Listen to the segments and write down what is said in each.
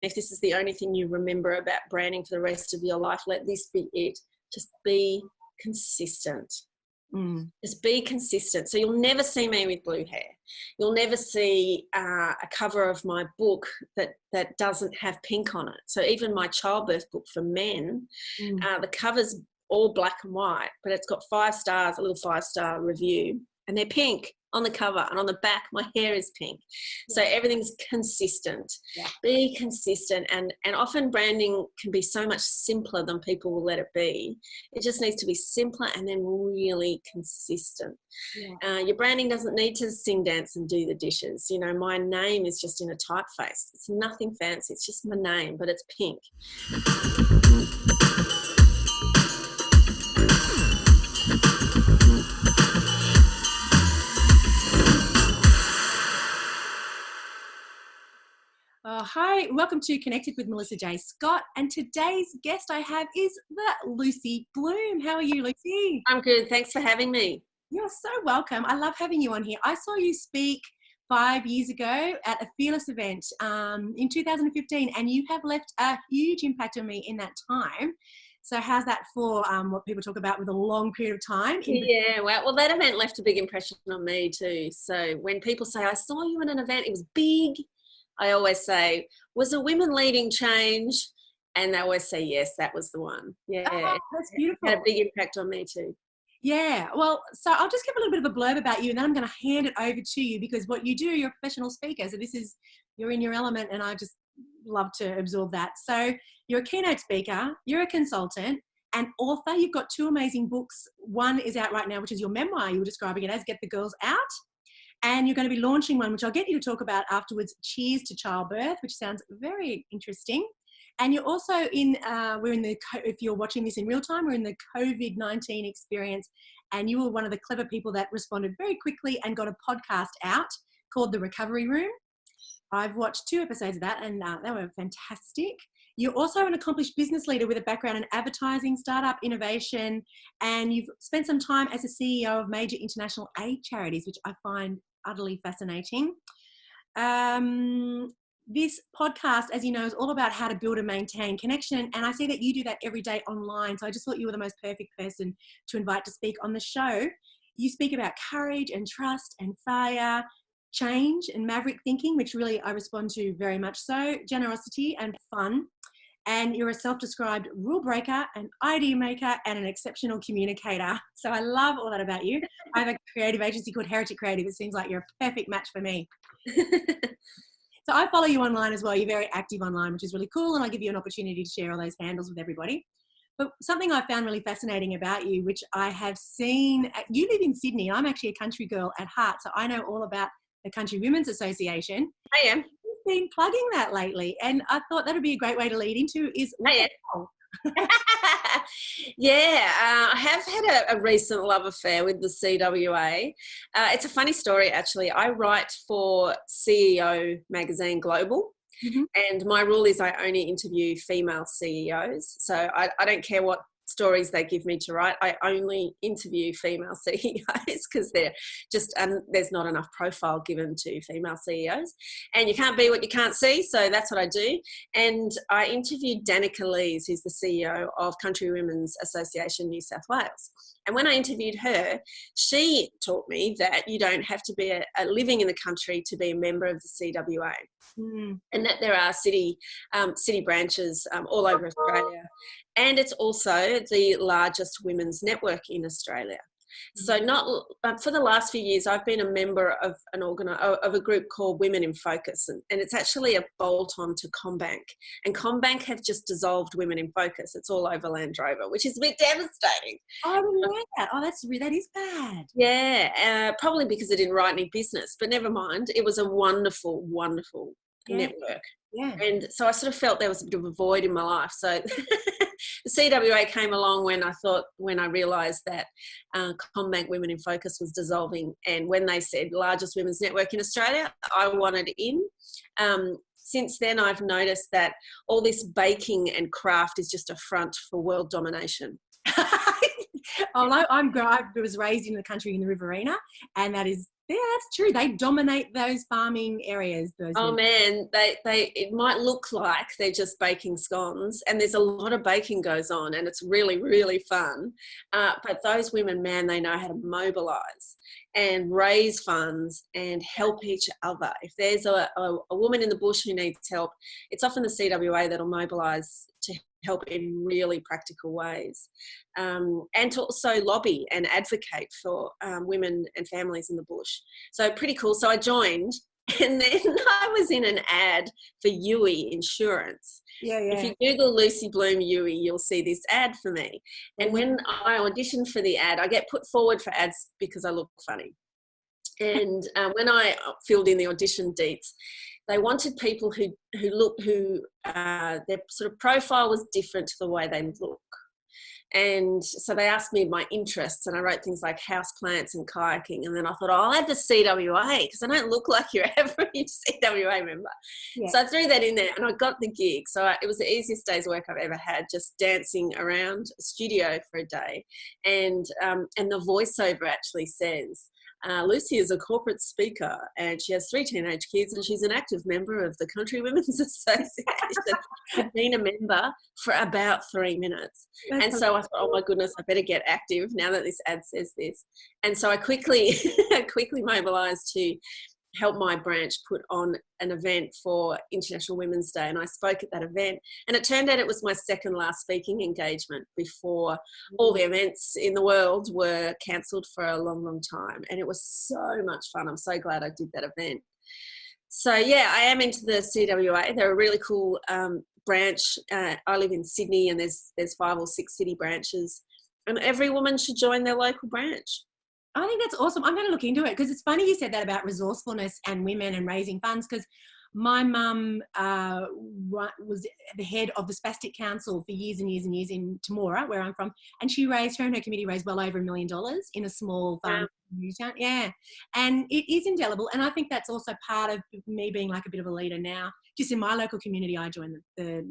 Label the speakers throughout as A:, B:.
A: if this is the only thing you remember about branding for the rest of your life, let this be it. Just be consistent. Just be consistent. So you'll never see me with blue hair. You'll never see a cover of my book that doesn't have pink on it. So even my childbirth book for men, the cover's all black and white, but it's got 5 stars, a little 5-star review, and they're pink on the cover, and on the back my hair is pink. So everything's consistent. Be consistent, and often branding can be so much simpler than people will let it be. It just needs to be simpler and then really consistent. Your branding doesn't need to sing, dance and do the dishes. You know, my name is just in a typeface. It's nothing fancy, it's just my name, but it's pink.
B: Hi, welcome to Connected with Melissa J. Scott, and today's guest I have is the Lucy Bloom. How are you, Lucy?
A: I'm good, thanks for having me.
B: You're so welcome. I love having you on here. I saw you speak 5 years ago at a Fearless event in 2015, and you have left a huge impact on me in that time. So how's that for what people talk about with a long period of time?
A: Yeah, well, that event left a big impression on me too. So when people say, I saw you at an event, it was big, I always say, was a women leading change? And they always say, yes, that was the one. Yeah,
B: that's beautiful.
A: It had a big impact on me too.
B: Yeah, well, so I'll just give a little bit of a blurb about you, and then I'm going to hand it over to you, because what you do, you're a professional speaker. So you're in your element, and I just love to absorb that. So you're a keynote speaker, you're a consultant, an author. You've got 2 amazing books. One is out right now, which is your memoir. You were describing it as Get the Girls Out. And you're going to be launching one, which I'll get you to talk about afterwards, Cheers to Childbirth, which sounds very interesting. And you're also if you're watching this in real time, we're in the COVID-19 experience, and you were one of the clever people that responded very quickly and got a podcast out called The Recovery Room. I've watched 2 episodes of that, and they were fantastic. You're also an accomplished business leader with a background in advertising, startup innovation, and you've spent some time as a CEO of major international aid charities, which I find utterly fascinating. This podcast, as you know, is all about how to build and maintain connection, and I see that you do that every day online. So I just thought you were the most perfect person to invite to speak on the show. You speak about courage and trust and fire, change and maverick thinking, which really I respond to very much so, generosity and fun. And you're a self-described rule breaker, an idea maker, and an exceptional communicator. So I love all that about you. I have a creative agency called Heritage Creative. It seems like you're a perfect match for me. So I follow you online as well. You're very active online, which is really cool. And I'll give you an opportunity to share all those handles with everybody. But something I found really fascinating about you, which I have seen, you live in Sydney. I'm actually a country girl at heart. So I know all about the Country Women's Association.
A: I am.
B: Been plugging that lately, and I thought that would be a great way to lead into is
A: I have had a recent love affair with the CWA. It's a funny story, actually. I write for CEO magazine Global, and my rule is I only interview female CEOs. So I don't care what stories they give me to write. I only interview female CEOs because they're just there's not enough profile given to female CEOs, and you can't be what you can't see. So that's what I do. And I interviewed Danica Lees, who's the CEO of Country Women's Association New South Wales. And when I interviewed her, she taught me that you don't have to be living in the country to be a member of the CWA, and that there are city branches all over Australia. And it's also the largest women's network in Australia. So for the last few years, I've been a member of a group called Women in Focus, and it's actually a bolt-on to CommBank. And CommBank have just dissolved Women in Focus. It's all over Land Rover, which is a bit devastating.
B: Oh, I didn't know that. Oh, that is bad.
A: Yeah, probably because they didn't write any business, but never mind. It was a wonderful, wonderful network.
B: Yeah.
A: And so I sort of felt there was a bit of a void in my life. So the CWA came along when I realised that CommBank Women in Focus was dissolving. And when they said largest women's network in Australia, I wanted in. Since then, I've noticed that all this baking and craft is just a front for world domination.
B: I was raised in the country in the Riverina, and that is Yeah, that's true. They dominate those farming areas. Those
A: Oh
B: women.
A: man, it might look like they're just baking scones, and there's a lot of baking goes on, and it's really, really fun. But those women, man, they know how to mobilise and raise funds and help each other. If there's a woman in the bush who needs help, it's often the CWA that'll mobilise to help in really practical ways, and to also lobby and advocate for women and families in the bush. So pretty cool. So I joined. And then I was in an ad for Yui Insurance.
B: Yeah.
A: If you Google Lucy Bloom Yui, you'll see this ad for me. And when I auditioned for the ad, I get put forward for ads because I look funny. And when I filled in the audition deets, they wanted people who their sort of profile was different to the way they look. And so they asked me my interests, and I wrote things like houseplants and kayaking. And then I thought, I'll add the CWA because I don't look like your average CWA member. Yeah. So I threw that in there and I got the gig. So it was the easiest day's work I've ever had, just dancing around a studio for a day. And the voiceover actually says, Lucy is a corporate speaker and she has 3 teenage kids and she's an active member of the Country Women's Association. I've been a member for about 3 minutes. And so I thought, oh my goodness, I better get active now that this ad says this. And so I quickly mobilised to help my branch put on an event for International Women's Day, and I spoke at that event, and it turned out it was my second last speaking engagement before all the events in the world were cancelled for a long time, and it was so much fun. I'm so glad I did that event. So yeah, I am into the CWA. They're a really cool branch. I live in Sydney, and there's 5 or 6 city branches, and every woman should join their local branch.
B: I think that's awesome. I'm going to look into it because it's funny you said that about resourcefulness and women and raising funds, because my mum was the head of the Spastic Council for years and years and years in Temora, where I'm from, and her and her committee raised well over $1 million in a small farm community town. Yeah, and it is indelible, and I think that's also part of me being like a bit of a leader now. Just in my local community, I joined the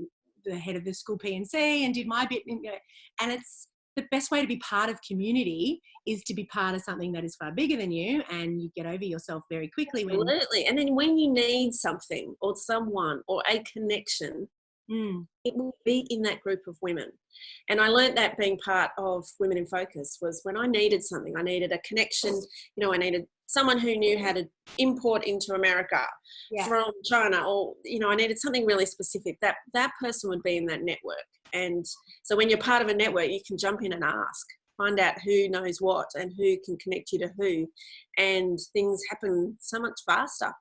B: head of the school PNC and did my bit, and it's the best way to be part of community is to be part of something that is far bigger than you, and you get over yourself very quickly.
A: Absolutely. And then when you need something or someone or a connection, it will be in that group of women. And I learned that being part of Women in Focus was when I needed something, I needed a connection, I needed someone who knew how to import into America from China, or, I needed something really specific. That person would be in that network. And so when you're part of a network, you can jump in and ask, find out who knows what and who can connect you to who, and things happen so much faster.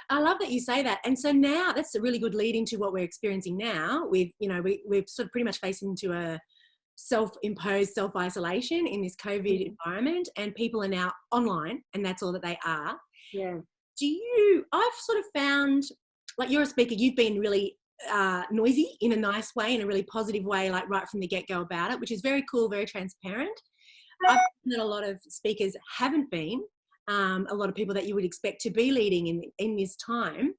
B: I love that you say that. And so now that's a really good lead into what we're experiencing now with, we're sort of pretty much facing into a self-imposed self-isolation in this COVID environment, and people are now online, and that's all that they are.
A: Yeah.
B: I've sort of found, like, you're a speaker, you've been really noisy in a nice way, in a really positive way, like right from the get-go about it, which is very cool, very transparent. I've found that a lot of speakers haven't been, a lot of people that you would expect to be leading in this time.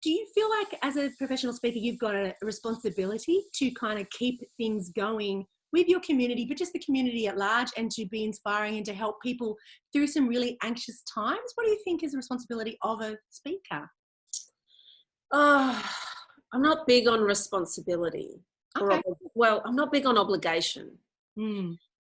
B: Do you feel like as a professional speaker, you've got a responsibility to kind of keep things going with your community, but just the community at large, and to be inspiring and to help people through some really anxious times? What do you think is the responsibility of a speaker?
A: I'm not big on responsibility.
B: Okay.
A: I'm not big on obligation.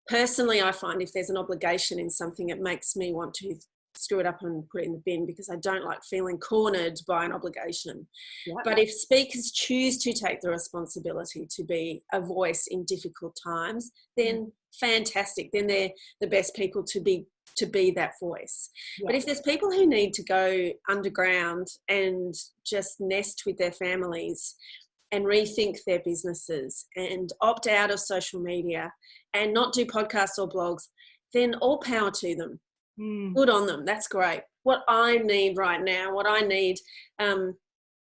A: Personally, I find if there's an obligation in something, it makes me want to screw it up and put it in the bin, because I don't like feeling cornered by an obligation. Yep. But if speakers choose to take the responsibility to be a voice in difficult times, then fantastic. Then they're the best people to be that voice. Yep. But if there's people who need to go underground and just nest with their families and rethink their businesses and opt out of social media and not do podcasts or blogs, then all power to them. Good on them. That's great. What I need right now,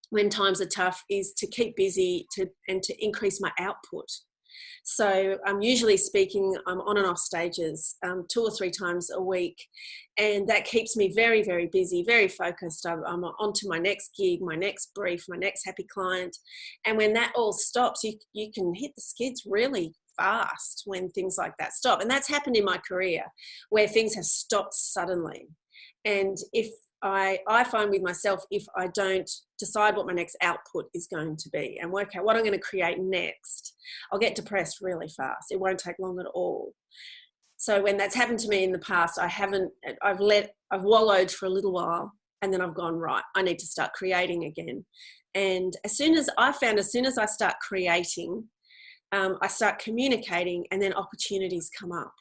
A: when times are tough, is to keep busy and to increase my output. So I'm usually speaking, I'm on and off stages 2 or 3 times a week, and that keeps me very, very busy, very focused. I'm on to my next gig, my next brief, my next happy client. And when that all stops, you can hit the skids really fast when things like that stop. And that's happened in my career, where things have stopped suddenly. And if I find with myself, if I don't decide what my next output is going to be and work out what I'm going to create next, I'll get depressed really fast. It won't take long at all. So when that's happened to me in the past, I've wallowed for a little while, and then I've gone, right, I need to start creating again. And as soon as I start creating, I start communicating, and then opportunities come up.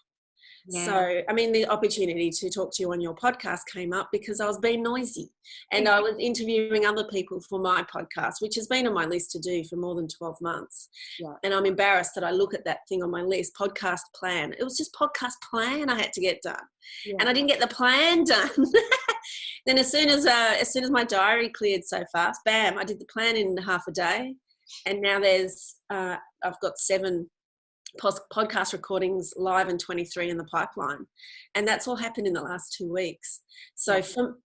A: Yeah. So, I mean, the opportunity to talk to you on your podcast came up because I was being noisy, and I was interviewing other people for my podcast, which has been on my list to do for more than 12 months. Yeah. And I'm embarrassed that I look at that thing on my list, podcast plan. It was just podcast plan I had to get done. Yeah. And I didn't get the plan done. Then as soon as my diary cleared so fast, bam, I did the plan in half a day. And now I've got 7 podcast recordings live and 23 in the pipeline, and that's all happened in the last 2 weeks. So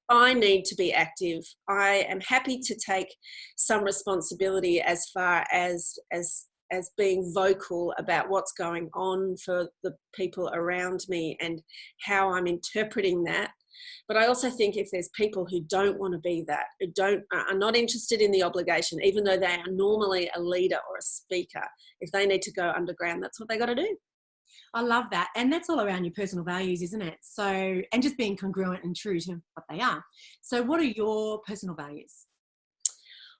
A: I need to be active. I am happy to take some responsibility as far as being vocal about what's going on for the people around me and how I'm interpreting that. But I also think if there's people who don't want to be that, who are not interested in the obligation, even though they are normally a leader or a speaker, if they need to go underground, that's what they got to do.
B: I love that. And that's all around your personal values, isn't it? So, and just being congruent and true to what they are. So what are your personal values?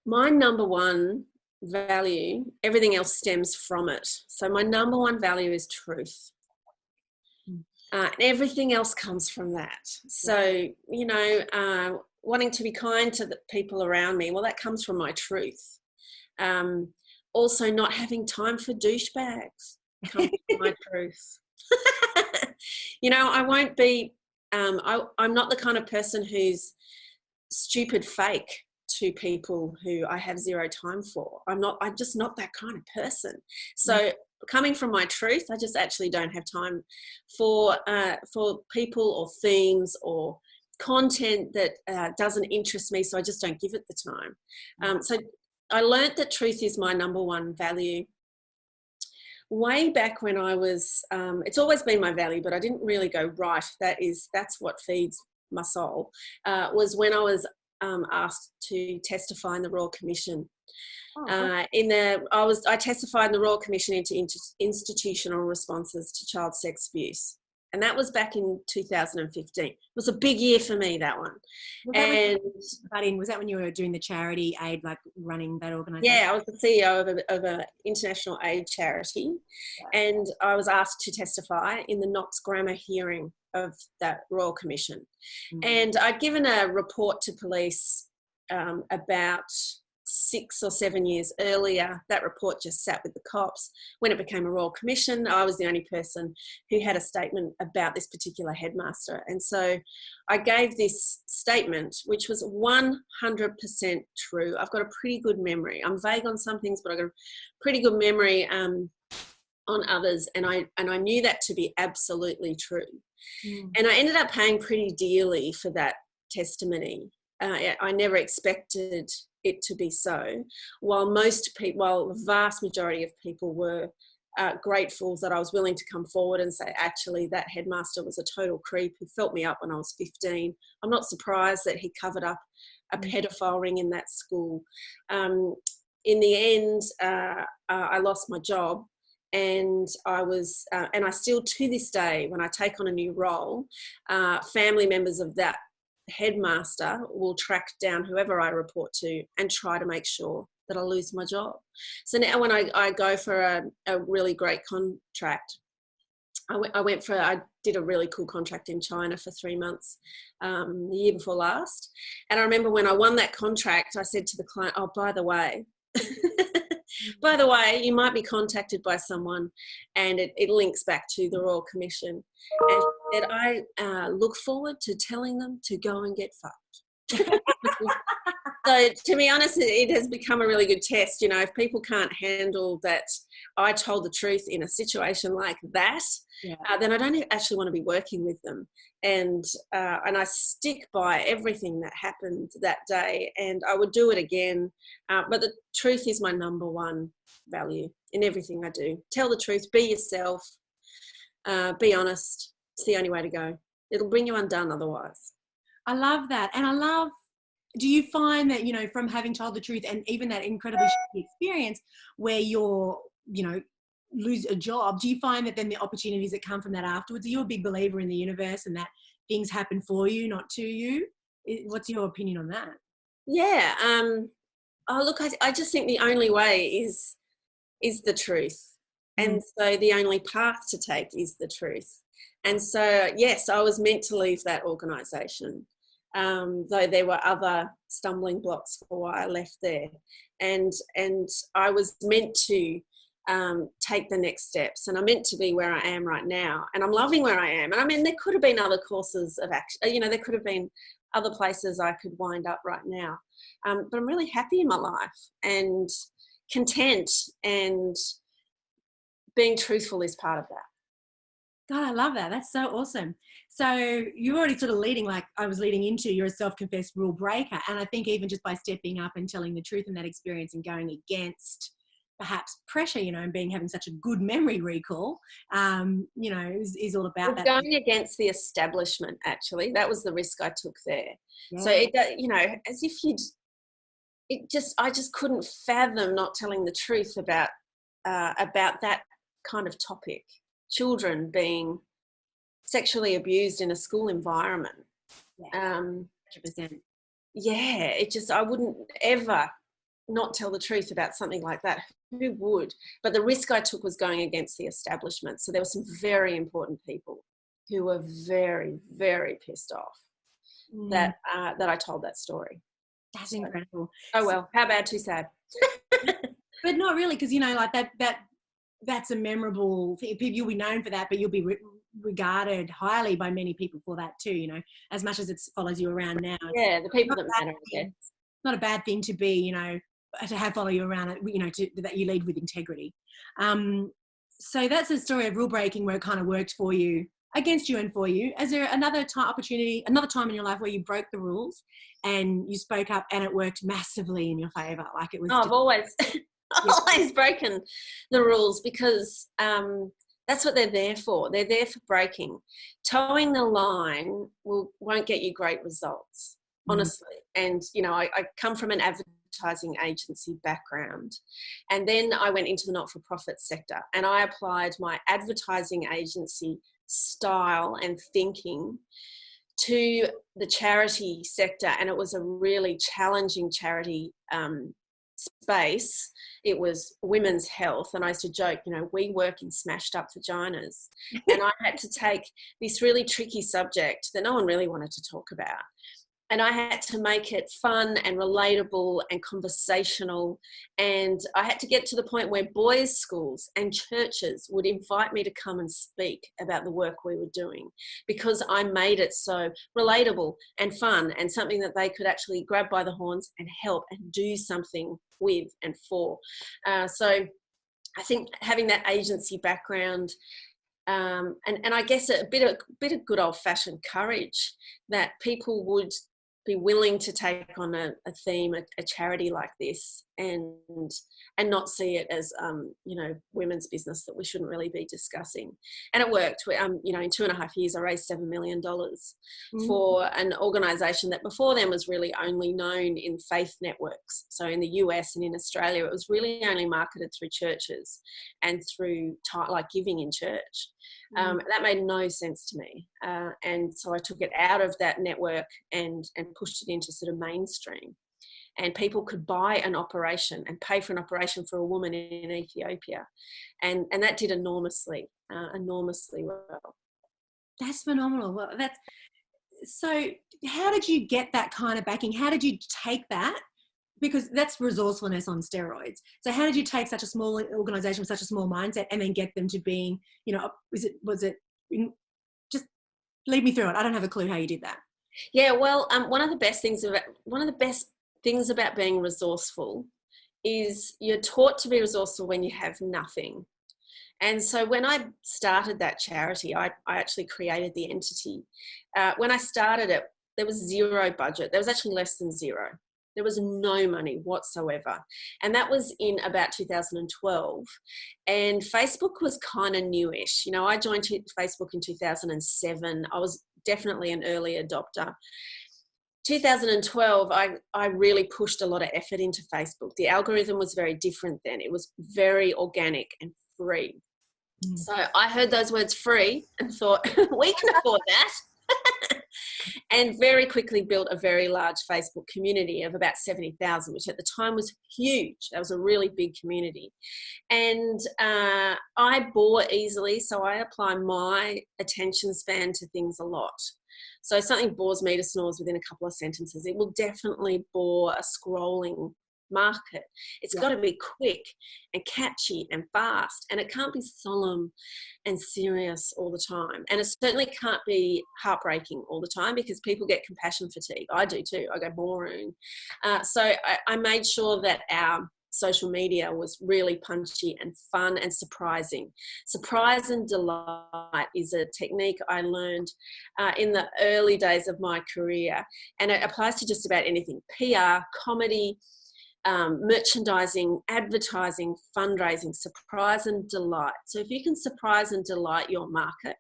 A: My number one value, everything else stems from it. So my number one value is truth. And everything else comes from that. So, wanting to be kind to the people around me, well, that comes from my truth. Also, not having time for douchebags comes from my truth. I won't be, I'm not the kind of person who's stupid fake to people who I have zero time for. I'm just not that kind of person. So coming from my truth, I just actually don't have time for people or themes or content that doesn't interest me. So I just don't give it the time. So I learnt that truth is my number one value. Way back when I was, it's always been my value, but I didn't really go, right, that's what feeds my soul, was when I was asked to testify in the Royal Commission. I testified in the Royal Commission into institutional responses to child sex abuse. And that was back in 2015. It was a big year for me, that one.
B: Was that when you were doing the charity aid, like running that organisation?
A: Yeah, I was the CEO of an international aid charity. Yeah. And I was asked to testify in the Knox Grammar hearing of that Royal Commission. Mm-hmm. And I'd given a report to police about 6 or 7 years earlier. That report just sat with the cops. When it became a Royal Commission, I was the only person who had a statement about this particular headmaster. And so I gave this statement, which was 100% true. I've got a pretty good memory. I'm vague on some things, but I've got a pretty good memory on others. And I knew that to be absolutely true. Mm. And I ended up paying pretty dearly for that testimony. I never expected it to be so, while the vast majority of people were grateful that I was willing to come forward and say, actually, that headmaster was a total creep who felt me up when I was 15. I'm not surprised that he covered up a pedophile ring in that school. In the end, I lost my job. And and I still, to this day, when I take on a new role, family members of that headmaster will track down whoever I report to and try to make sure that I lose my job. So now when I go for a really great contract, I did a really cool contract in China for 3 months the year before last. And I remember when I won that contract, I said to the client, oh, by the way, you might be contacted by someone, and it links back to the Royal Commission. And that I look forward to telling them to go and get fucked. So to be honest, it has become a really good test. If people can't handle that I told the truth in a situation like that, then I don't actually want to be working with them. And I stick by everything that happened that day, and I would do it again. But the truth is my number one value in everything I do. Tell the truth, be yourself, be honest. It's the only way to go. It'll bring you undone otherwise.
B: I love that. And do you find that, from having told the truth and even that incredibly shitty experience where you're, lose a job, do you find that then the opportunities that come from that afterwards, are you a big believer in the universe and that things happen for you, not to you? What's your opinion on that?
A: Yeah. Oh, look, I just think the only way is the truth. And so the only path to take is the truth. And so, yes, I was meant to leave that organisation, though there were other stumbling blocks for why I left there. And I was meant to take the next steps, and I'm meant to be where I am right now. And I'm loving where I am. And I mean, there could have been other courses of action, there could have been other places I could wind up right now. But I'm really happy in my life and content, and being truthful is part of that.
B: God, I love that. That's so awesome. So you're already sort of leading, like I was leading into, you're a self-confessed rule breaker. And I think even just by stepping up and telling the truth in that experience and going against perhaps pressure, and having such a good memory recall, is all about that.
A: Going against the establishment, actually, that was the risk I took there. Yeah. So as if I just couldn't fathom not telling the truth about that kind of topic. Children being sexually abused in a school environment.
B: Yeah. 100%.
A: Yeah, I wouldn't ever not tell the truth about something like that. Who would? But the risk I took was going against the establishment. So there were some very important people who were very, very pissed off that I told that story.
B: That's incredible.
A: Oh, well, how bad, too sad.
B: But not really, because, that's a memorable thing. You'll be known for that, but you'll be regarded highly by many people for that too, as much as it follows you around now.
A: Yeah, the people that matter.
B: It's not a bad thing to be, to have follow you around, that you lead with integrity. So that's a story of rule breaking where it kind of worked for you, against you and for you. Is there another time in your life where you broke the rules and you spoke up and it worked massively in your favor? Like it was.
A: I've always broken the rules, because that's what they're there for. They're there for breaking. Towing the line won't get you great results, honestly. And, I come from an advertising agency background, and then I went into the not-for-profit sector, and I applied my advertising agency style and thinking to the charity sector, and it was a really challenging charity space. It was women's health, and I used to joke, we work in smashed up vaginas. And I had to take this really tricky subject that no one really wanted to talk about, and I had to make it fun and relatable and conversational. And I had to get to the point where boys' schools and churches would invite me to come and speak about the work we were doing, because I made it so relatable and fun and something that they could actually grab by the horns and help and do something with and for. So I think having that agency background, and I guess a bit of good old-fashioned courage, that people would be willing to take on a theme, a charity like this, and not see it as women's business that we shouldn't really be discussing. And it worked. In 2.5 years I raised $7 million for an organisation that before then was really only known in faith networks. So in the US and in Australia it was really only marketed through churches and through giving in church. That made no sense to me, and so I took it out of that network and pushed it into sort of mainstream, and people could buy an operation and pay for an operation for a woman in Ethiopia, and that did enormously well.
B: That's phenomenal. Well, so how did you get that kind of backing? How did you take that? Because that's resourcefulness on steroids. So how did you take such a small organisation with such a small mindset and then get them to being, just lead me through it. I don't have a clue how you did that.
A: Yeah, well, one of the best things about being resourceful is you're taught to be resourceful when you have nothing. And so when I started that charity, I actually created the entity. When I started it, there was zero budget. There was actually less than zero. There was no money whatsoever. And that was in about 2012. And Facebook was kind of newish. I joined Facebook in 2007. I was definitely an early adopter. 2012, I really pushed a lot of effort into Facebook. The algorithm was very different then. It was very organic and free. So I heard those words free and thought, we can afford that. And very quickly built a very large Facebook community of about 70,000, which at the time was huge. That was a really big community. And I bore easily, so I apply my attention span to things a lot. So if something bores me to snores within a couple of sentences, it will definitely bore a scrolling market. It's got to be quick and catchy and fast, and it can't be solemn and serious all the time, and it certainly can't be heartbreaking all the time, because people get compassion fatigue. I do too. I go boring. So I made sure that our social media was really punchy and fun and surprising. Surprise and delight is a technique I learned in the early days of my career, and it applies to just about anything: PR, comedy, merchandising, advertising, fundraising. Surprise and delight. So if you can surprise and delight your market,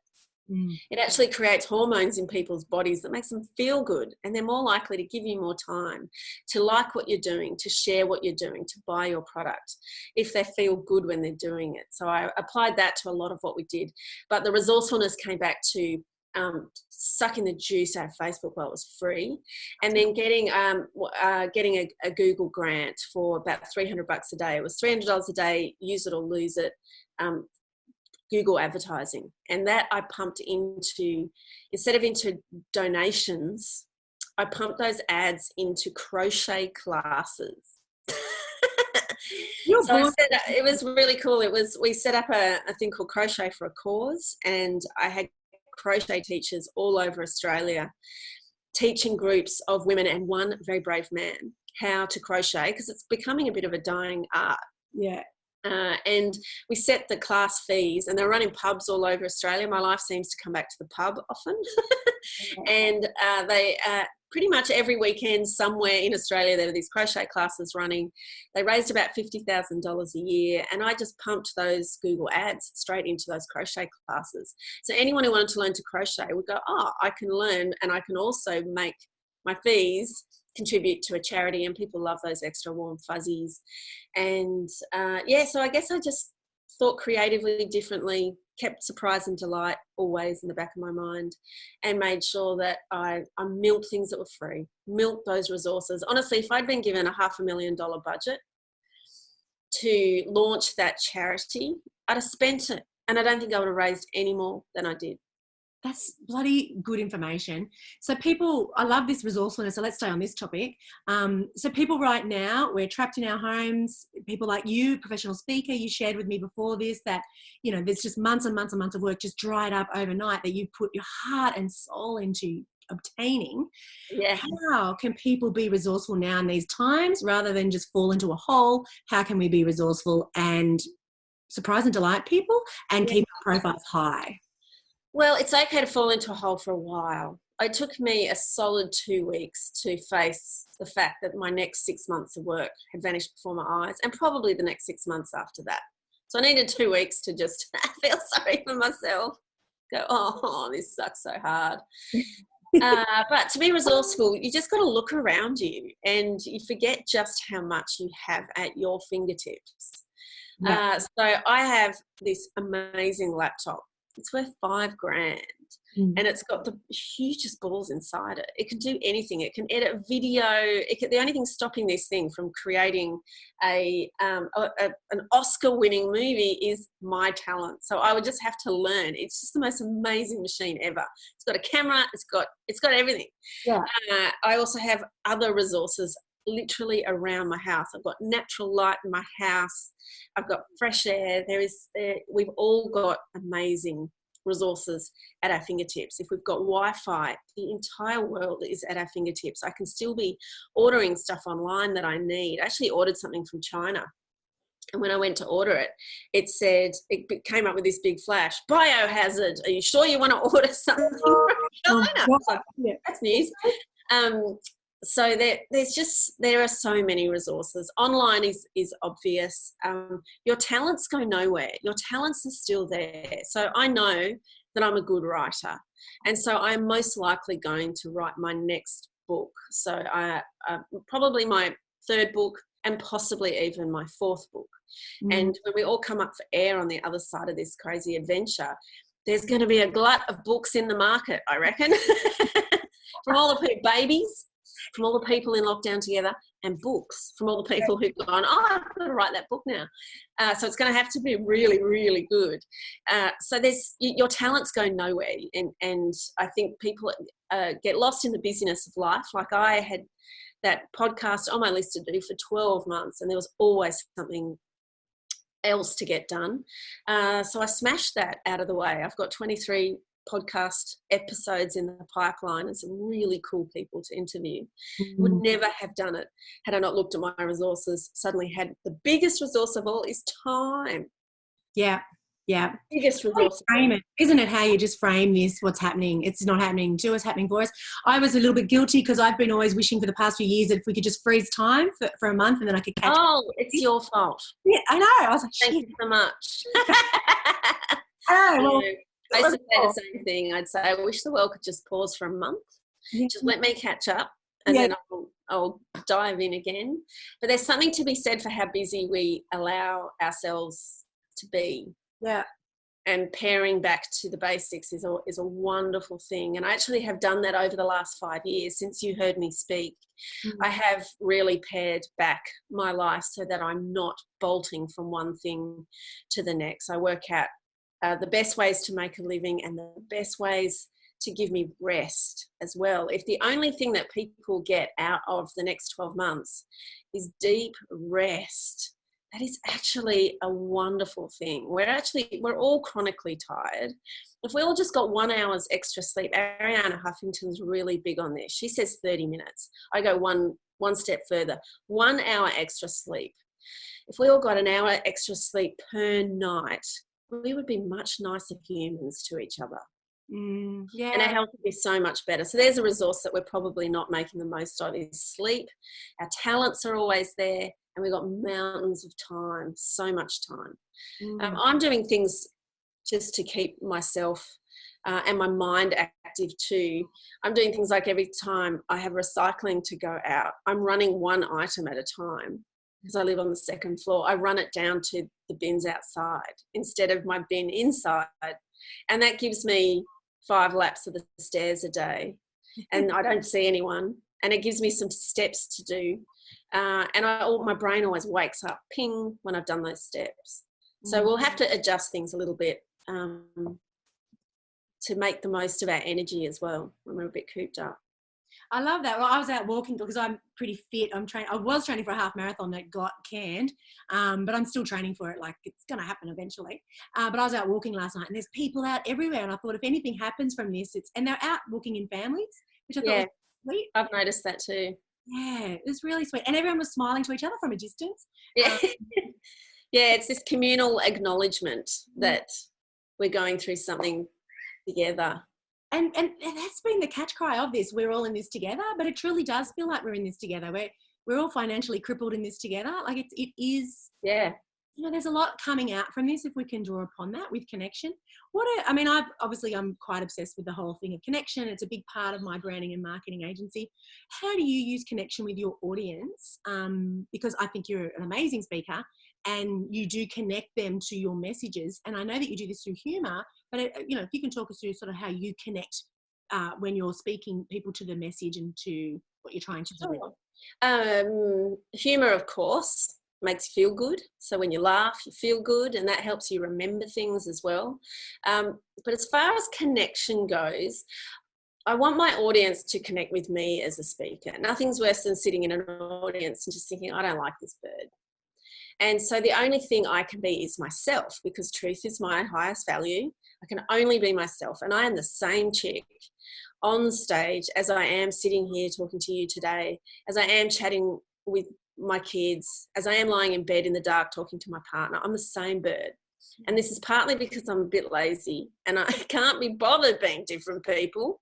A: it actually creates hormones in people's bodies that makes them feel good, and they're more likely to give you more time, to like what you're doing, to share what you're doing, to buy your product, if they feel good when they're doing it. So I applied that to a lot of what we did. But the resourcefulness came back to sucking the juice out of Facebook while it was free, and then getting a Google grant for about $300 a day. It was $300 a day, use it or lose it, Google advertising. And that I pumped into, instead of into donations, I pumped those ads into crochet classes. So it was really cool. We set up a thing called Crochet for a Cause, and I had crochet teachers all over Australia teaching groups of women and one very brave man how to crochet, because it's becoming a bit of a dying art.
B: Yeah.
A: And we set the class fees, and they're running pubs all over Australia. My life seems to come back to the pub often. And they pretty much every weekend somewhere in Australia there are these crochet classes running. They raised about $50,000 a year, and I just pumped those Google ads straight into those crochet classes. So anyone who wanted to learn to crochet would go, oh, I can learn, and I can also make my fees contribute to a charity, and people love those extra warm fuzzies. And so I guess I just thought creatively differently, kept surprise and delight always in the back of my mind, and made sure that I milked things that were free, milked those resources. Honestly, if I'd been given a $500,000 budget to launch that charity, I'd have spent it, and I don't think I would have raised any more than I did.
B: That's bloody good information. So people, I love this resourcefulness. So let's stay on this topic. So people right now, we're trapped in our homes. People like you, professional speaker, you shared with me before this that, you know, there's just months and months and months of work just dried up overnight that you put your heart and soul into obtaining.
A: Yeah.
B: How can people be resourceful now in these times rather than just fall into a hole? How can we be resourceful and surprise and delight people and keep our profiles high?
A: Well, it's okay to fall into a hole for a while. It took me a solid 2 weeks to face the fact that my next 6 months of work had vanished before my eyes, and probably the next 6 months after that. So I needed 2 weeks to just feel sorry for myself. Go, oh, this sucks so hard. But to be resourceful, you just got to look around you, and you forget just how much you have at your fingertips. So I have this amazing laptop. It's worth $5,000, and it's got the hugest balls inside it. It can do anything. It can edit video. The only thing stopping this thing from creating an Oscar-winning movie is my talent. So I would just have to learn. It's just the most amazing machine ever. It's got a camera. It's got everything. Yeah. I also have other resources literally around my house. I've got natural light in my house. I've got fresh air. We've all got amazing resources at our fingertips. If we've got Wi-Fi, the entire world is at our fingertips. I can still be ordering stuff online that I need. I actually ordered something from China, and when I went to order it, it came up with this big flash: biohazard. Are you sure you want to order something from China? That's news. So there are so many resources. Online is obvious. Your talents go nowhere. Your talents are still there. So I know that I'm a good writer, and so I'm most likely going to write my next book. So I probably my third book and possibly even my fourth book. And when we all come up for air on the other side of this crazy adventure, there's going to be a glut of books in the market, I reckon, from all the babies, from all the people in lockdown together, and books from all the people who've gone, oh, I've got to write that book now. So it's going to have to be really, really good. So your talents go nowhere. And I think people get lost in the busyness of life. Like I had that podcast on my list to do for 12 months, and there was always something else to get done. So I smashed that out of the way. I've got 23 podcast episodes in the pipeline and some really cool people to interview. Would never have done it had I not looked at my resources. Suddenly had the biggest resource of all is time.
B: Yeah.
A: Biggest resource.
B: Frame it. Isn't it how you just frame this, what's happening? It's not happening to us, happening for us. I was a little bit guilty because I've been always wishing for the past few years that if we could just freeze time for a month and then I could catch
A: up. It's your fault.
B: Yeah, I know. I was like,
A: thank you so much.
B: Well,
A: I used to say the same thing. I'd say, I wish the world could just pause for a month. Just let me catch up and then I'll dive in again. But there's something to be said for how busy we allow ourselves to be.
B: Yeah.
A: And paring back to the basics is a wonderful thing. And I actually have done that over the last 5 years since you heard me speak. I have really pared back my life so that I'm not bolting from one thing to the next. I work out the best ways to make a living and the best ways to give me rest as well. If the only thing that people get out of the next 12 months is deep rest, that is actually a wonderful thing. We're all chronically tired. If we all just got 1 hour's extra sleep, Arianna Huffington's really big on this. She says 30 minutes. I go one step further. 1 hour extra sleep. If we all got an hour extra sleep per night, we would be much nicer humans to each other. And our health would be so much better. So there's a resource that we're probably not making the most of is sleep. Our talents are always there. And we've got mountains of time, so much time. I'm doing things just to keep myself and my mind active too. I'm doing things like every time I have recycling to go out, I'm running one item at a time because I live on the second floor. I run it down to the bins outside instead of my bin inside. And that gives me 5 laps of the stairs a day. And I don't see anyone. And it gives me some steps to do. And my brain always wakes up, ping, when I've done those steps. So we'll have to adjust things a little bit to make the most of our energy as well when we're a bit cooped up.
B: I love that. Well, I was out walking because I'm pretty fit. I was training for a half marathon that got canned, but I'm still training for it. Like it's going to happen eventually. But I was out walking last night and there's people out everywhere. And I thought if anything happens from this, and they're out walking in families, which I thought was sweet.
A: I've noticed that too.
B: Yeah, it was really sweet. And everyone was smiling to each other from a distance.
A: Yeah, it's this communal acknowledgement that we're going through something together.
B: And that's been the catch cry of this. We're all in this together, but it truly does feel like we're in this together. We're all financially crippled in this together. Like it is.
A: Yeah.
B: There's a lot coming out from this if we can draw upon that with connection. I'm quite obsessed with the whole thing of connection. It's a big part of my branding and marketing agency. How do you use connection with your audience? Because I think you're an amazing speaker and you do connect them to your messages. And I know that you do this through humour, but if you can talk us through sort of how you connect when you're speaking people to the message and to what you're trying to do.
A: Humour, of course, makes you feel good. So when you laugh, you feel good, and that helps you remember things as well. But as far as connection goes, I want my audience to connect with me as a speaker. Nothing's worse than sitting in an audience and just thinking, I don't like this bird. And so the only thing I can be is myself, because truth is my highest value. I can only be myself. And I am the same chick on stage as I am sitting here talking to you today, as I am chatting with my kids, as I am lying in bed in the dark talking to my partner. I'm the same bird. And this is partly because I'm a bit lazy and I can't be bothered being different people.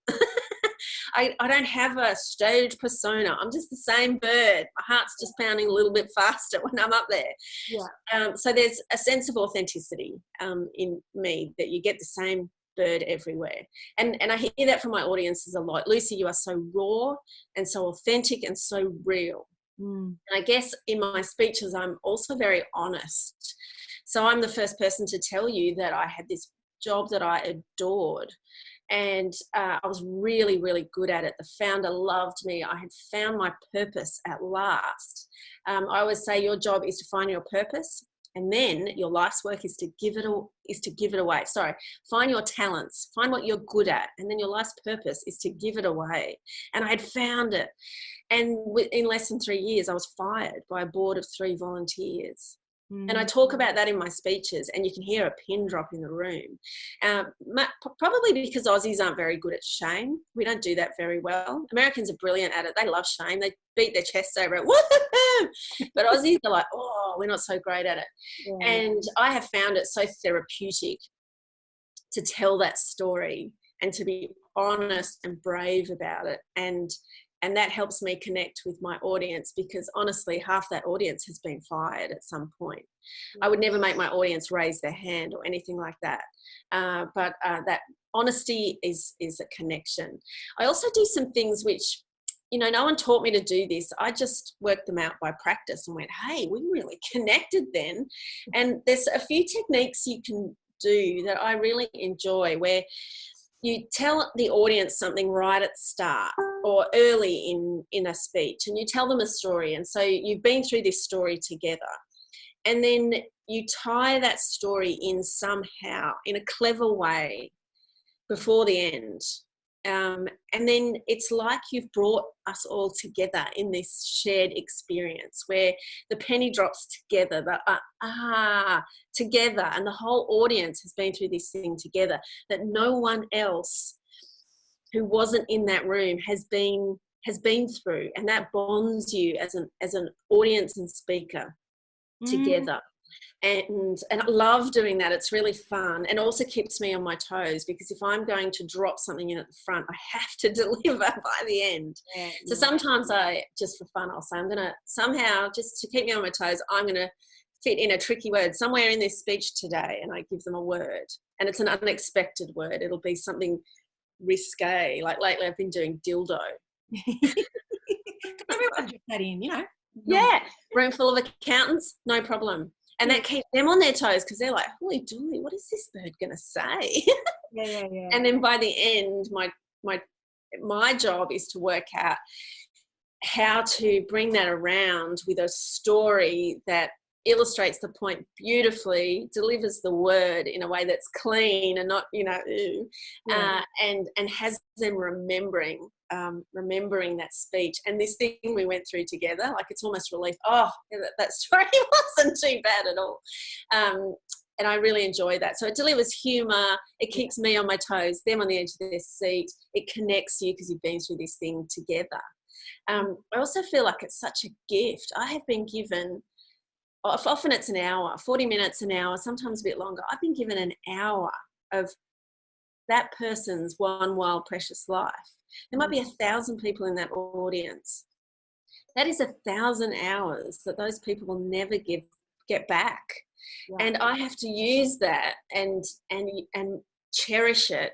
A: I don't have a stage persona. I'm just the same bird. My heart's just pounding a little bit faster when I'm up there.
B: Yeah.
A: So there's a sense of authenticity in me that you get the same bird everywhere. And I hear that from my audiences a lot. Lucy, you are so raw and so authentic and so real. And I guess in my speeches, I'm also very honest. So I'm the first person to tell you that I had this job that I adored. And I was really, really good at it. The founder loved me. I had found my purpose at last. I always say your job is to find your purpose, and then your life's work is to give it away. Sorry, find your talents, find what you're good at, and then your life's purpose is to give it away. And I had found it. And in less than 3 years, I was fired by a board of 3 volunteers. And I talk about that in my speeches, and you can hear a pin drop in the room. Probably because Aussies aren't very good at shame. We don't do that very well. Americans are brilliant at it. They love shame. They beat their chests over it. Woo-hoo-hoo! But Aussies are like, oh, we're not so great at it. Yeah. And I have found it so therapeutic to tell that story and to be honest and brave about it. And that helps me connect with my audience, because honestly, half that audience has been fired at some point. I would never make my audience raise their hand or anything like that. But that honesty is a connection. I also do some things which, no one taught me to do this. I just worked them out by practice and went, hey, we really connected then. And there's a few techniques you can do that I really enjoy, where you tell the audience something right at the start or early in a speech, and you tell them a story. And so you've been through this story together, and then you tie that story in somehow in a clever way before the end. And then it's like you've brought us all together in this shared experience where the penny drops together, together, and the whole audience has been through this thing together that no one else who wasn't in that room has been through, and that bonds you as an audience and speaker together. And I love doing that. It's really fun, and also keeps me on my toes, because if I'm going to drop something in at the front, I have to deliver by the end. So sometimes just for fun, I'll say, I'm going to somehow, just to keep me on my toes, I'm going to fit in a tricky word somewhere in this speech today, and I give them a word, and it's an unexpected word. It'll be something risque, like lately I've been doing dildo.
B: Everyone gets that in,
A: Yeah, room full of accountants, no problem. And that keeps them on their toes, because they're like, holy dooly, what is this bird going to say?
B: Yeah.
A: And then by the end, my job is to work out how to bring that around with a story that illustrates the point beautifully, delivers the word in a way that's clean and not, and has them remembering that speech. And this thing we went through together, like, it's almost relief. Oh, that story wasn't too bad at all. And I really enjoy that. So it delivers humour. It keeps me on my toes, them on the edge of their seat. It connects you because you've been through this thing together. I also feel like it's such a gift. I have been given, often it's an hour, 40 minutes, an hour, sometimes a bit longer. I've been given an hour of that person's one wild, precious life. There might be 1,000 people in that audience. That is 1,000 hours that those people will never get back. Yeah. And I have to use that and cherish it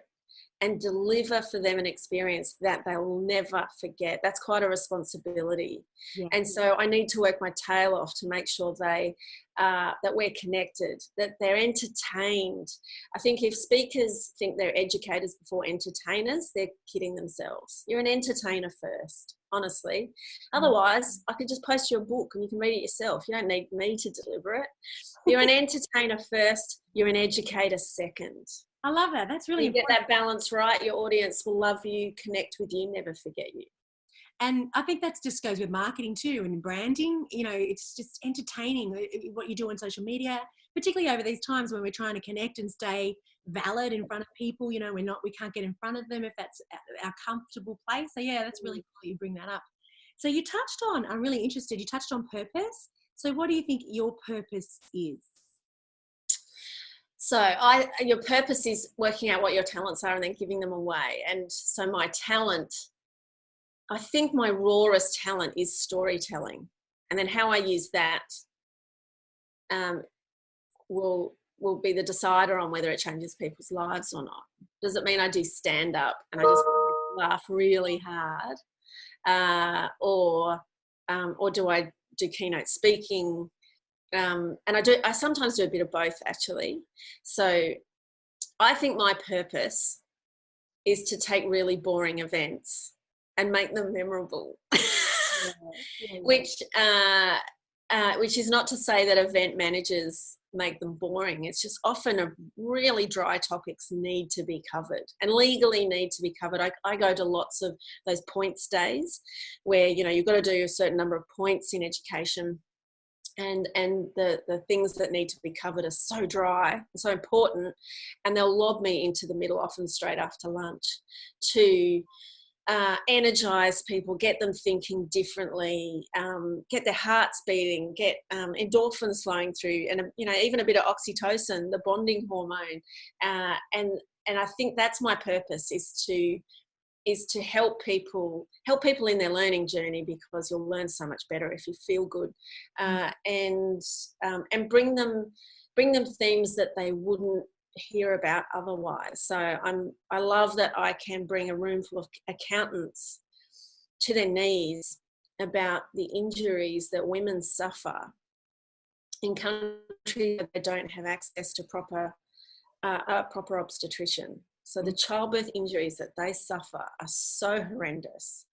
A: and deliver for them an experience that they will never forget. That's quite a responsibility. Yeah. And so I need to work my tail off to make sure that we're connected, that they're entertained. I think if speakers think they're educators before entertainers, they're kidding themselves. You're an entertainer first, honestly. Otherwise, I could just post you a book and you can read it yourself. You don't need me to deliver it. You're an entertainer first, you're an educator second.
B: I love that. That's really
A: important. You get that balance right, your audience will love you, connect with you, never forget you.
B: And I think that just goes with marketing too, and branding. It's just entertaining what you do on social media, particularly over these times when we're trying to connect and stay valid in front of people. We can't get in front of them if that's our comfortable place. So yeah, that's really cool you bring that up. So you touched on, I'm really interested, you touched on purpose. So what do you think your purpose is?
A: So your purpose is working out what your talents are and then giving them away. And so my talent, I think my rawest talent is storytelling. And then how I use that will be the decider on whether it changes people's lives or not. Does it mean I do stand up and I just laugh really hard? Or do I do keynote speaking? And I sometimes do a bit of both, actually. So I think my purpose is to take really boring events and make them memorable. Which is not to say that event managers make them boring. It's just often really dry topics need to be covered and legally need to be covered. I go to lots of those points days where, you've got to do a certain number of points in education, and the things that need to be covered are so dry and so important, and they'll lob me into the middle, often straight after lunch, to energize people, get them thinking differently, get their hearts beating, get endorphins flowing through, and even a bit of oxytocin, the bonding hormone, and I think that's my purpose, is to help people in their learning journey, because you'll learn so much better if you feel good, and bring them themes that they wouldn't hear about otherwise. So I love that I can bring a room full of accountants to their knees about the injuries that women suffer in countries that they don't have access to a proper obstetrician. So the childbirth injuries that they suffer are so horrendous.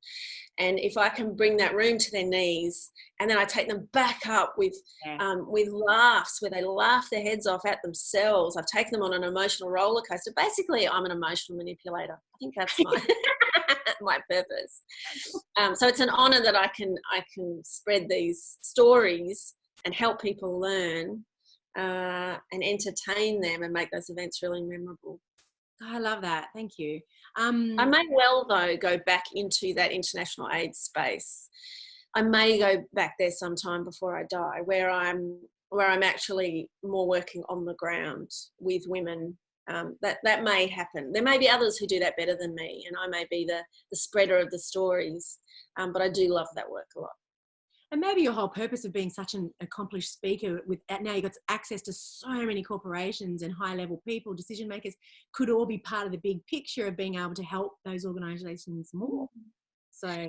A: And if I can bring that room to their knees, and then I take them back up with laughs, where they laugh their heads off at themselves. I've taken them on an emotional roller coaster. Basically, I'm an emotional manipulator. I think that's my my purpose. So it's an honour that I can spread these stories and help people learn, and entertain them, and make those events really memorable.
B: I love that. Thank you.
A: I may well, though, go back into that international aid space. I may go back there sometime before I die, where I'm actually more working on the ground with women. That may happen. There may be others who do that better than me, and I may be the spreader of the stories. But I do love that work a lot.
B: And maybe your whole purpose of being such an accomplished speaker, with now you've got access to so many corporations and high-level people, decision makers, could all be part of the big picture of being able to help those organisations more. So,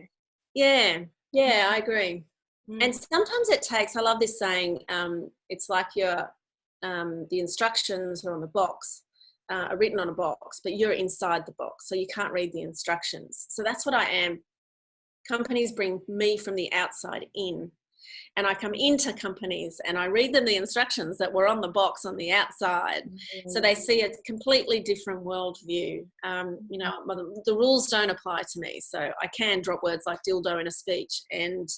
A: yeah, I agree. And sometimes it takes. I love this saying. It's like the instructions are on the box, are written on a box, but you're inside the box, so you can't read the instructions. So that's what I am. Companies bring me from the outside in, and I come into companies and I read them the instructions that were on the box on the outside, so they see a completely different worldview. The rules don't apply to me, so I can drop words like dildo in a speech, and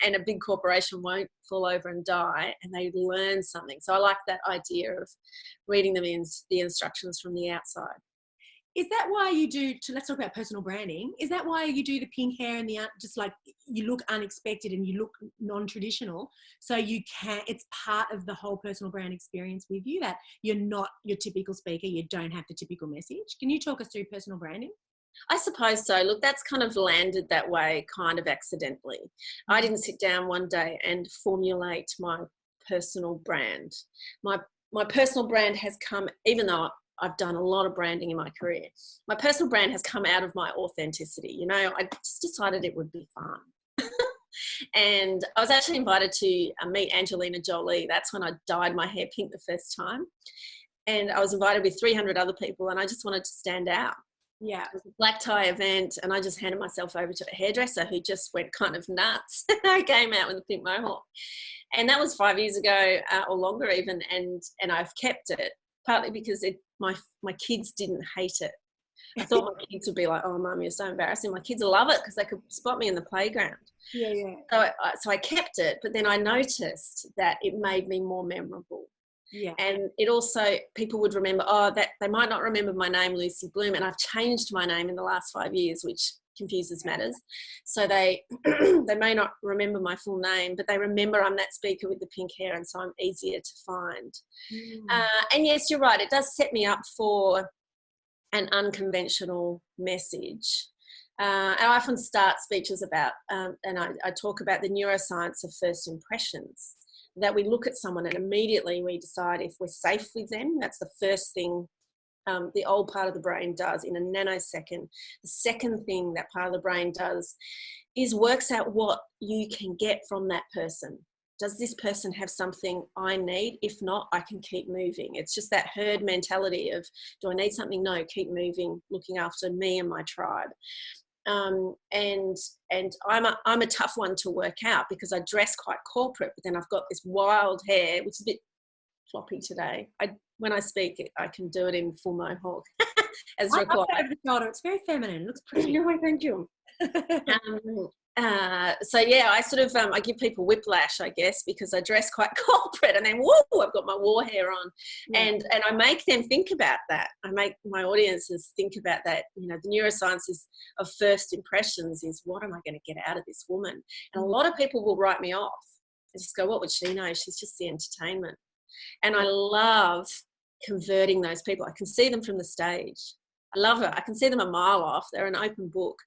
A: and a big corporation won't fall over and die, and they learn something. So I like that idea of reading them in the instructions from the outside.
B: Is that why you do, let's talk about personal branding, is that why you do the pink hair and just like you look unexpected and you look non-traditional, so it's part of the whole personal brand experience with you, that you're not your typical speaker, you don't have the typical message? Can you talk us through personal branding?
A: I suppose so. Look, that's kind of landed that way kind of accidentally. I didn't sit down one day and formulate my personal brand. My personal brand has come, even though I've done a lot of branding in my career, my personal brand has come out of my authenticity. I just decided it would be fun. And I was actually invited to meet Angelina Jolie. That's when I dyed my hair pink the first time. And I was invited with 300 other people, and I just wanted to stand out.
B: Yeah.
A: It was a black tie event, and I just handed myself over to a hairdresser who just went kind of nuts. I came out with a pink mohawk. And that was 5 years ago, or longer even, and I've kept it, partly because my kids didn't hate it. I thought my kids would be like, "Oh, Mum, you're so embarrassing." My kids love it because they could spot me in the playground.
B: Yeah.
A: So I kept it, but then I noticed that it made me more memorable.
B: Yeah.
A: And it also, people would remember, that they might not remember my name, Lucy Bloom, and I've changed my name in the last 5 years, which confuses matters. So they may not remember my full name, but they remember I'm that speaker with the pink hair, and so I'm easier to find. And yes, you're right, it does set me up for an unconventional message. And I often start speeches about, and I talk about the neuroscience of first impressions, that we look at someone and immediately we decide if we're safe with them. That's the first thing the old part of the brain does in a nanosecond. The second thing that part of the brain does is works out what you can get from that person. Does this person have something I need? If not, I can keep moving. It's just that herd mentality of, do I need something? No, keep moving, looking after me and my tribe. And I'm a tough one to work out because I dress quite corporate, but then I've got this wild hair, which is a bit floppy today. When I speak, I can do it in full mohawk as required.
B: Over the shoulder. It's very feminine. It looks pretty.
A: No, thank you. So yeah, I sort of I give people whiplash, I guess, because I dress quite corporate, and then whoa, I've got my war hair on, and I make them think about that. I make my audiences think about that. You know, the neurosciences of first impressions is, what am I going to get out of this woman? And a lot of people will write me off. They just go, what would she know? She's just the entertainment. And I love converting those people. I can see them from the stage. I love it. I can see them a mile off. They're an open book.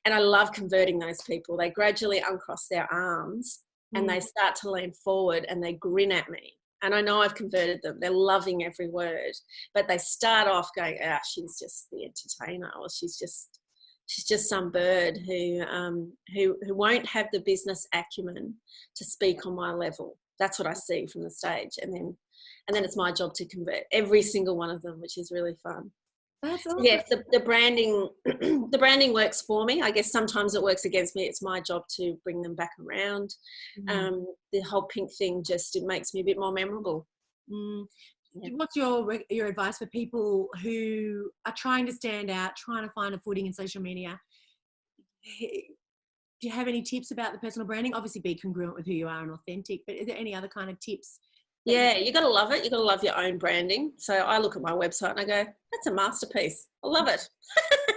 A: And I love converting those people. They gradually uncross their arms and they start to lean forward and they grin at me. And I know I've converted them. They're loving every word. But they start off going, she's just the entertainer, or she's just some bird who won't have the business acumen to speak on my level. That's what I see from the stage. And then it's my job to convert every single one of them, which is really fun.
B: That's awesome.
A: Yes, the branding the branding works for me. I guess sometimes it works against me. It's my job to bring them back around. The whole pink thing it makes me a bit more memorable.
B: Yeah. What's your advice for people who are trying to stand out, trying to find a footing in social media? Do you have any tips about the personal branding? Obviously be congruent with who you are and authentic, but is there any other kind of tips?
A: Yeah, you got to love it. You got to love your own branding. So I look at my website and I go, that's a masterpiece. I love it.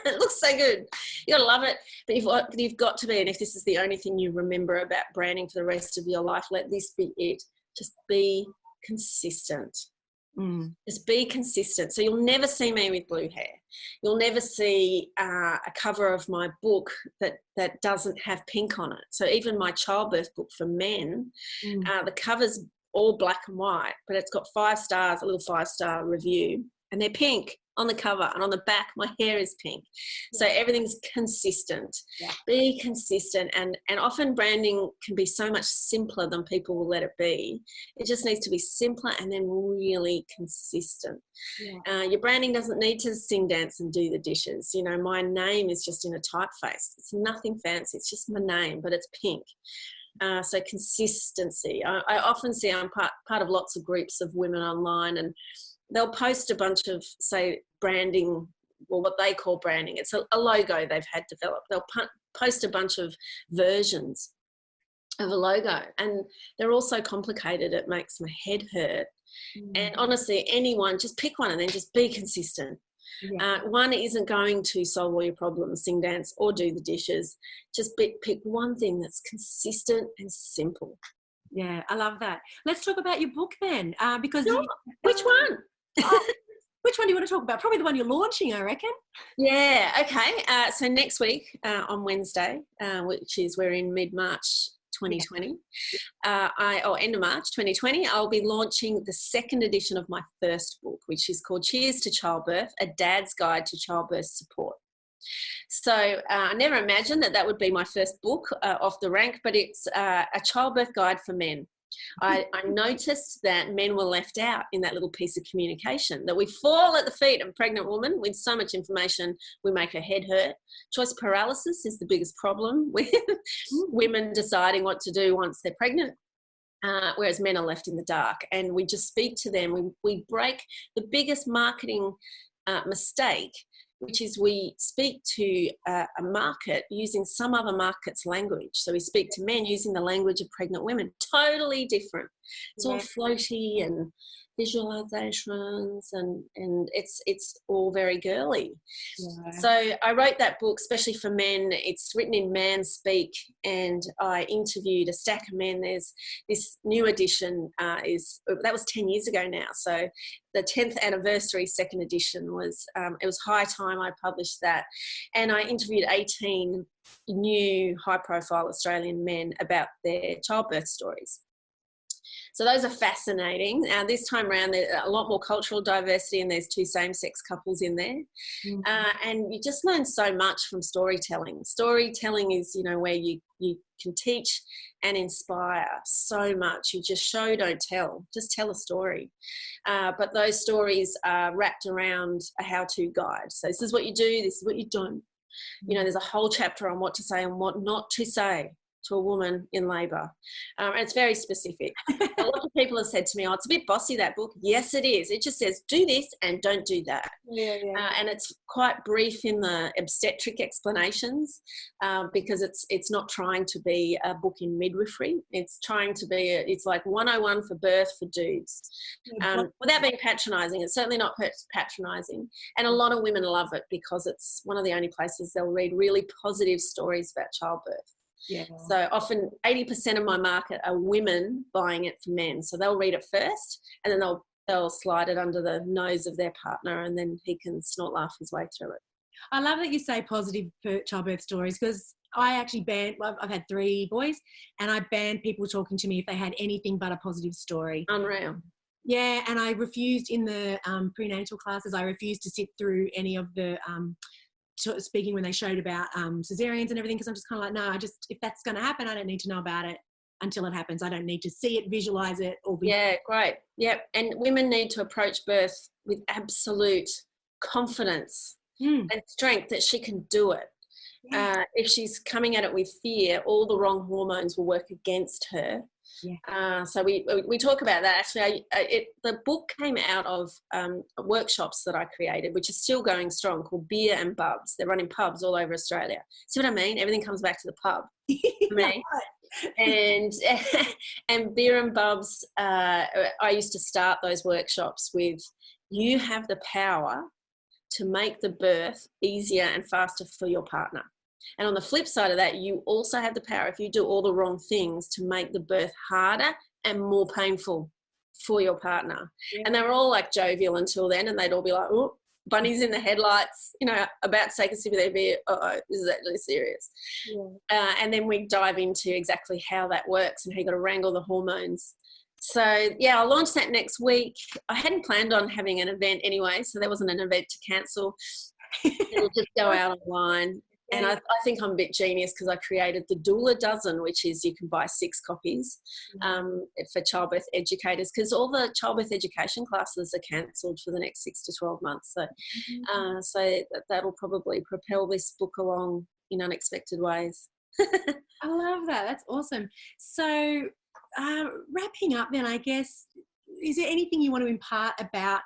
A: It looks so good. You got to love it. But you've got to be, and if this is the only thing you remember about branding for the rest of your life, let this be it. Just be consistent. Just be consistent. So you'll never see me with blue hair. You'll never see a cover of my book that doesn't have pink on it. So even my childbirth book for men, the cover's all black and white, but it's got 5 stars, a little 5-star review, and they're pink on the cover, and on the back my hair is pink. So everything's consistent. Be consistent, and often branding can be so much simpler than people will let it be. It just needs to be simpler and then really consistent. Your branding doesn't need to sing, dance and do the dishes. You know, my name is just in a typeface. It's nothing fancy. It's just my name, but it's pink. So consistency. I often see, I'm part of lots of groups of women online, and they'll post a bunch of, say, branding, or what they call branding. It's a logo they've had developed. They'll post a bunch of versions of a logo, and they're all so complicated it makes my head hurt. And honestly, anyone, just pick one and then just be consistent. One isn't going to solve all your problems, sing, dance or do the dishes. Just pick one thing that's consistent and simple.
B: Yeah, I love that. Let's talk about your book then, because
A: which one?
B: Which one do you want to talk about? Probably the one you're launching, I reckon.
A: Yeah, okay. So next week on Wednesday, which is we're in mid-March 2020, or end of March 2020, I'll be launching the 2nd edition of my first book, which is called Cheers to Childbirth, A Dad's Guide to Childbirth Support. So I never imagined that would be my first book off the rank, but it's a childbirth guide for men. I noticed that men were left out in that little piece of communication, that we fall at the feet of a pregnant woman with so much information, we make her head hurt. Choice paralysis is the biggest problem with women deciding what to do once they're pregnant, whereas men are left in the dark. And we just speak to them. We break the biggest marketing mistake, which is we speak to a market using some other market's language. So we speak to men using the language of pregnant women. Totally different. It's all floaty and visualizations, and it's all very girly. So I wrote that book especially for men. It's written in man speak, and I interviewed a stack of men. There's this new edition that was 10 years ago now. So the 10th anniversary 2nd edition was, it was high time I published that. And I interviewed 18 new high profile Australian men about their childbirth stories. So those are fascinating. This time around, there's a lot more cultural diversity, and there's 2 same-sex couples in there. And you just learn so much from storytelling. Storytelling is, where you can teach and inspire so much. You just show, don't tell. Just tell a story. But those stories are wrapped around a how-to guide. So this is what you do, this is what you don't. There's a whole chapter on what to say and what not to say to a woman in labour. And it's very specific. A lot of people have said to me, oh, it's a bit bossy, that book. Yes, it is. It just says, do this and don't do that. And it's quite brief in the obstetric explanations, because it's not trying to be a book in midwifery. It's trying to be, it's like 101 for birth for dudes. Without being patronising. It's certainly not patronising. And a lot of women love it because it's one of the only places they'll read really positive stories about childbirth.
B: Yeah.
A: So often 80% of my market are women buying it for men. So they'll read it first, and then they'll slide it under the nose of their partner, and then he can snort laugh his way through it.
B: I love that you say positive childbirth stories, because I actually I've had 3 boys, and I banned people talking to me if they had anything but a positive story.
A: Unreal.
B: Yeah, and I refused in the prenatal classes, I refused to sit through any of the speaking when they showed about cesareans and everything, because I'm just kind of like, no, if that's going to happen, I don't need to know about it until it happens. I don't need to see it, visualize it, or be...
A: Yeah, great. Yep. And women need to approach birth with absolute confidence and strength that she can do it. Yeah. If she's coming at it with fear, all the wrong hormones will work against her. Yeah. So we talk about that. Actually, the book came out of workshops that I created, which is still going strong, called Beer and Bubs. They're running pubs all over Australia. See what I mean? Everything comes back to the pub for me. And Beer and Bubs, I used to start those workshops with, you have the power to make the birth easier and faster for your partner. And on the flip side of that, you also have the power, if you do all the wrong things, to make the birth harder and more painful for your partner. Yeah. And they were all like jovial until then, and they'd all be like, oh, bunnies in the headlights, about to take a sip of their beer. This is actually serious. Yeah. And then we dive into exactly how that works and how you got to wrangle the hormones. So, yeah, I'll launch that next week. I hadn't planned on having an event anyway, so there wasn't an event to cancel. It'll just go out online. And I think I'm a bit genius, because I created the Doula Dozen, which is you can buy 6 copies for childbirth educators, because all the childbirth education classes are cancelled for the next 6 to 12 months. So, so that'll probably propel this book along in unexpected ways.
B: I love that. That's awesome. So wrapping up then, I guess, is there anything you want to impart about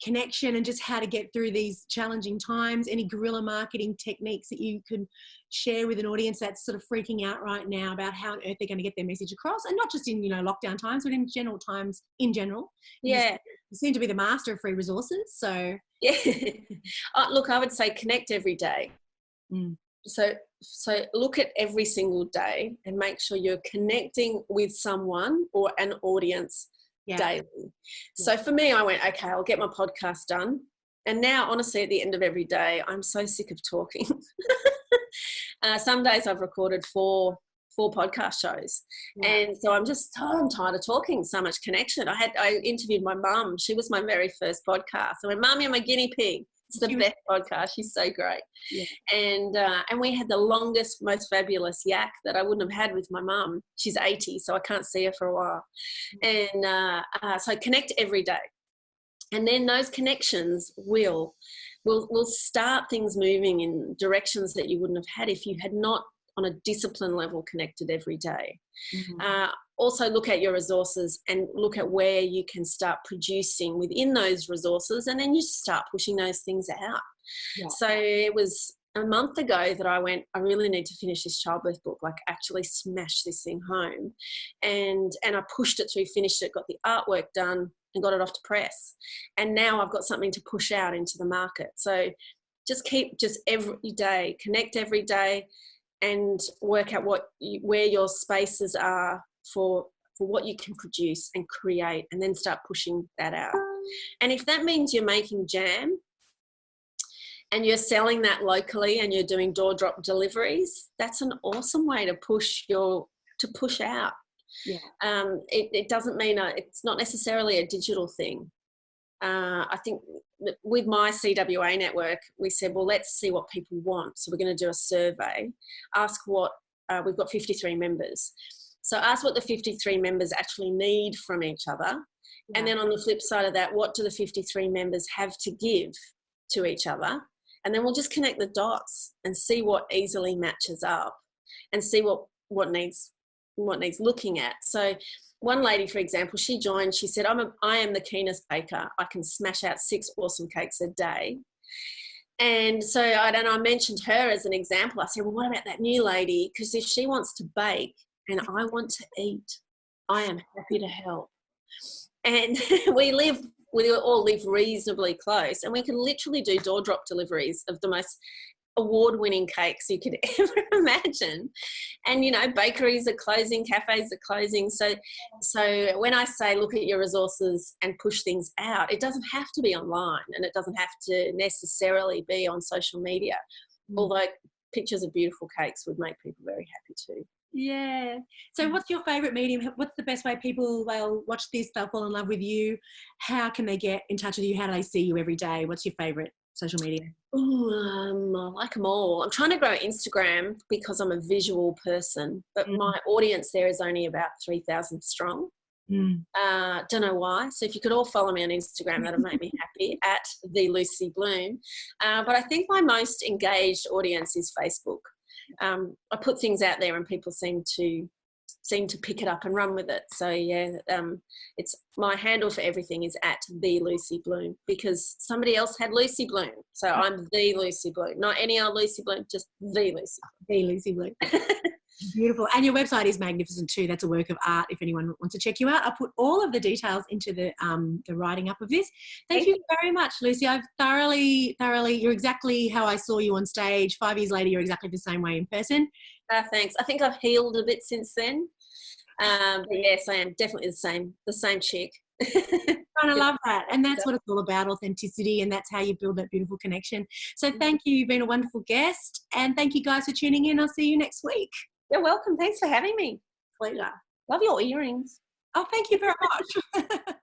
B: connection and just how to get through these challenging times? Any guerrilla marketing techniques that you can share with an audience that's sort of freaking out right now about how on earth they're going to get their message across, and not just in lockdown times, but in general times in general?
A: Yeah,
B: you seem to be the master of free resources, so
A: yeah. Look, I would say connect every day. So look at every single day and make sure you're connecting with someone or an audience daily. So for me, I went, okay, I'll get my podcast done. And now, honestly, at the end of every day, I'm so sick of talking. Some days I've recorded four podcast shows. And so I'm tired of talking, so much connection. I interviewed my mum. She was my very first podcast. I went, Mum, you're my guinea pig. It's the best podcast. She's so great. Yeah. And we had the longest, most fabulous yak that I wouldn't have had with my mum. She's 80, so I can't see her for a while. And so connect every day. And then those connections will start things moving in directions that you wouldn't have had if you had not, on a discipline level, connected every day. Also look at your resources and look at where you can start producing within those resources, and then you start pushing those things out. So it was a month ago that I went, I really need to finish this childbirth book, like actually smash this thing home. And I pushed it through, finished it, got the artwork done and got it off to press. And now I've got something to push out into the market. So just keep every day, connect every day, and work out where your spaces are for what you can produce and create, and then start pushing that out. And if that means you're making jam and you're selling that locally and you're doing door drop deliveries, that's an awesome way to push out.
B: Yeah.
A: It doesn't mean it's not necessarily a digital thing. I think with my CWA network, we said, well, let's see what people want. So we're going to do a survey, ask what, we've got 53 members. So ask what the 53 members actually need from each other. Yeah. And then on the flip side of that, what do the 53 members have to give to each other? And then we'll just connect the dots and see what easily matches up and see what needs looking at. So one lady, for example, she joined, she said, I am the keenest baker. I can smash out 6 awesome cakes a day. And so I mentioned her as an example. I said, well, what about that new lady? Because if she wants to bake and I want to eat, I am happy to help. And we all live reasonably close, and we can literally do door drop deliveries of the most award-winning cakes you could ever imagine. And bakeries are closing, cafes are closing, so when I say look at your resources and push things out, it doesn't have to be online, and it doesn't have to necessarily be on social media, although pictures of beautiful cakes would make people very happy too.
B: Yeah. So what's your favourite medium? What's the best way they'll watch this, they'll fall in love with you? How can they get in touch with you? How do they see you every day? What's your favourite social media?
A: I like them all. I'm trying to grow Instagram because I'm a visual person, but my audience there is only about 3,000 strong. Don't know why. So if you could all follow me on Instagram, that'll make me happy, at the Lucy Bloom. But I think my most engaged audience is Facebook. I put things out there and people seem to pick it up and run with it. So yeah, it's my handle for everything is at the Lucy Bloom, because somebody else had Lucy Bloom. So I'm the Lucy Bloom, not any old Lucy Bloom, just the Lucy Bloom.
B: The Lucy Bloom. Beautiful. And your website is magnificent too. That's a work of art if anyone wants to check you out. I'll put all of the details into the writing up of this. Thank you very much, Lucy. I've thoroughly, you're exactly how I saw you on stage. 5 years later, you're exactly the same way in person.
A: Thanks. I think I've healed a bit since then. But yes, I am definitely the same chick.
B: I love that. And that's what it's all about, authenticity, and that's how you build that beautiful connection. So thank you. You've been a wonderful guest. And thank you guys for tuning in. I'll see you next week.
A: You're welcome. Thanks for having me.
B: Pleasure.
A: Love your earrings.
B: Oh, thank you very much.